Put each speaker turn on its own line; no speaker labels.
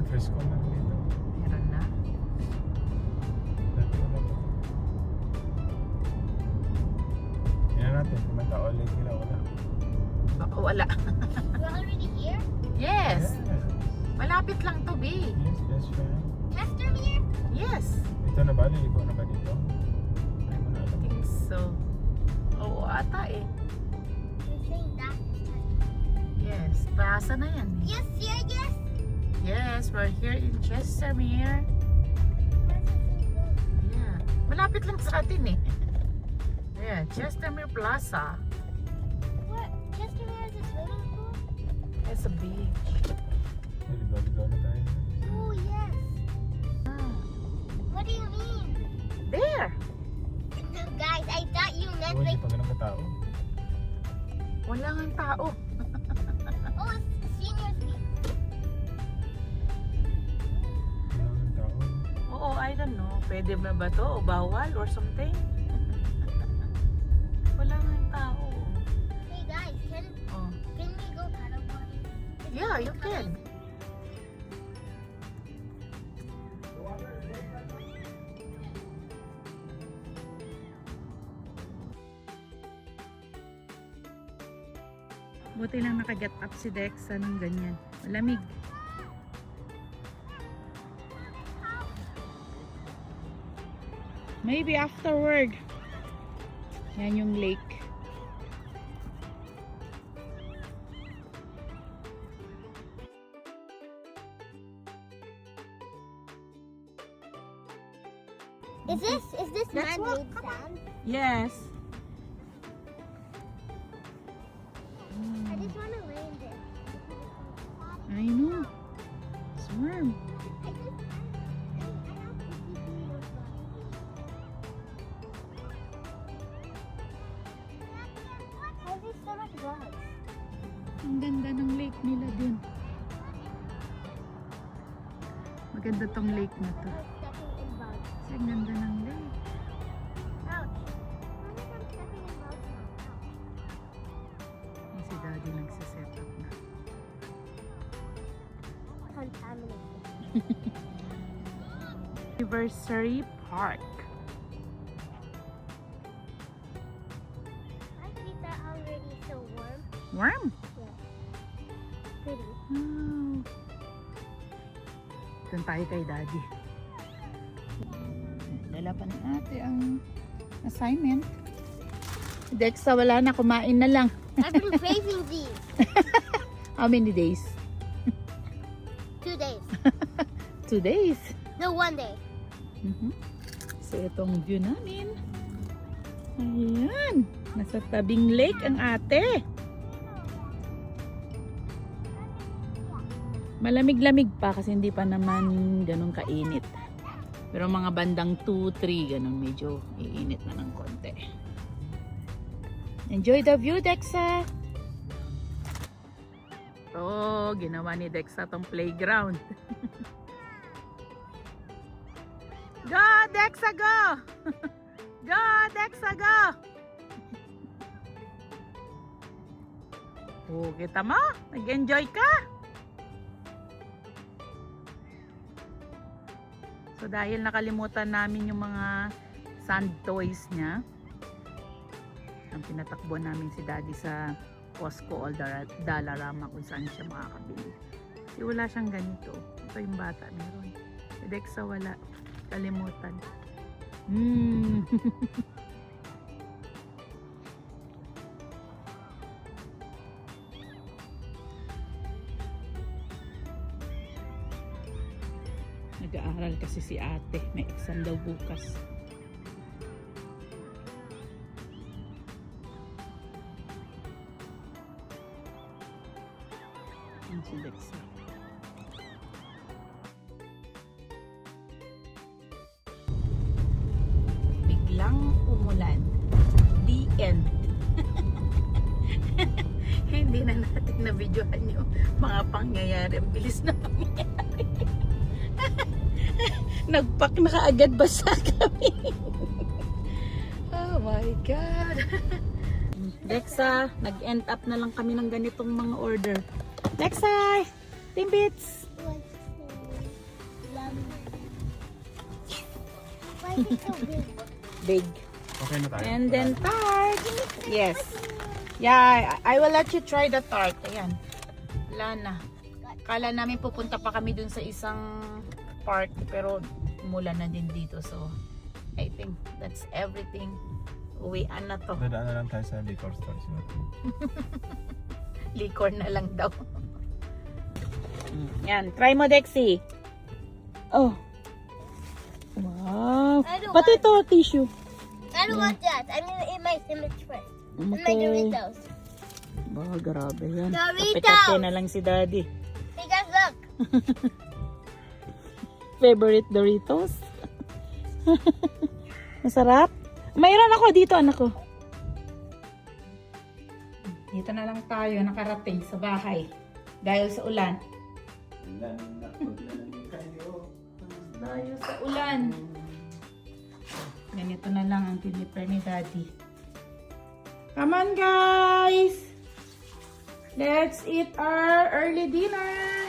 Fresco na dito.
Meron na.
Dati na to. Tingnan natin kung may tao ulit nila. Wala.
Baka wala.
We're already here?
Yes.
Yes.
Malapit lang to, B.
Yes, best friend.
Chestermere?
Yes.
Ito na ba? Liliko na ba dito? Ay mo na
I
alam.
think so. Oo, ata eh.
You're saying that.
Yes. Plaza na yan eh.
Yes, yeah, yes.
Yes, we're here in Chestermere. Yeah. Malapit lang sa atin eh. Yeah, Chestermere Plaza.
What? Chestermere has a swimming pool?
It's a beach.
Ligaw-ligaw na tayo.
Oh, yes.
Ah,
What do you mean?
there.
No, guys, I thought you meant
Oh, hindi
like,
pa ganun katao.
Wala nga tao.
oh, it's seniors week.
Wala nang tao.
Oo, I don't know. Pwede ba ba to? O bawal or something? Wala nga tao.
Hey, guys,
Oh.
can we go paddleboarding?
Yeah, you can. Buti lang nakaget up si Dexa ng ganyan. Malamig. Maybe afterward. Yan yung lake.
Is this
Let's walk,
man-made sand?
Yes.
I just want to lay in there.
I know. It's warm.
I have Why is there so much bugs?
Ang ganda ng lake nila dun. Maganda tong lake na to.
I'm stepping in bugs.
Kasi ang ganda ng lake.
Ouch. I think I'm stepping in bugs now.
Yung si Daddy nagsiset up na.
Contaminated.
Anniversary Park.
My feet are already so warm.
Warm?
Pretty.
Wow. Doon tayo kay Daddy. Dala pa ng ate ang assignment. Dexa, wala na. Kumain na lang.
I've been craving these.
How many days?
2 days.
2 days.
No, 1 day.
So, itong view namin. Ayan. Nasa tabing lake ang ate. Malamig-lamig pa kasi hindi pa naman ganun kainit. Pero mga bandang 2-3 ganun medyo iinit na ng konti. Enjoy the view, Dexa! Oh, ginawa ni Dexa tong playground. Go, Dexa, go! Go, Dexa, go! Oh, kita mo? Nag-enjoy ka? So, dahil nakalimutan namin yung mga sand toys niya, ang pinatakbo namin si Daddy sa Costco o Dollarama kung saan siya makakabili. Kasi wala siyang ganito. Ito yung bata meron. Si Dexa wala. Kalimutan. Nag-aaral kasi si ate. May exam daw bukas. Ang si Dexa. Biglang umulan. The end. Hindi na natin na-videohan yung mga pangyayari. Ang bilis na pangyayari. Nagpak na kaagad basa kami. Oh my God. Dexa, nag-end up na lang kami ng ganitong mga order. Dexa! Timbits!
It's so big.
Big.
Okay na tayo.
And then tart. Yes. Yeah, I will let you try the tart. Ayan. Wala na. Kala namin pupunta pa kami dun sa isang park pero umulan na din dito. So, I think that's everything. Uwian na to.
Dadaan na lang tayo sa liquor store.
Liquor na lang daw. Yan. Try mo, Dexy. Oh. Wow.
I don't
Pati ito, tissue.
I don't want that. I'm gonna eat my sandwich first. And my
Okay.
Doritos.
Ba, grabe yan.
Doritos!
Kape-kape na lang si Daddy.
Because look.
Favorite Doritos? Masarap? Mayroon ako dito, anak ko. Dito na lang tayo, nakarating sa bahay. Dahil sa ulan. Dahil sa ulan. Ganito na lang ang deliver ni Daddy. Come on, guys! Let's eat our early dinner!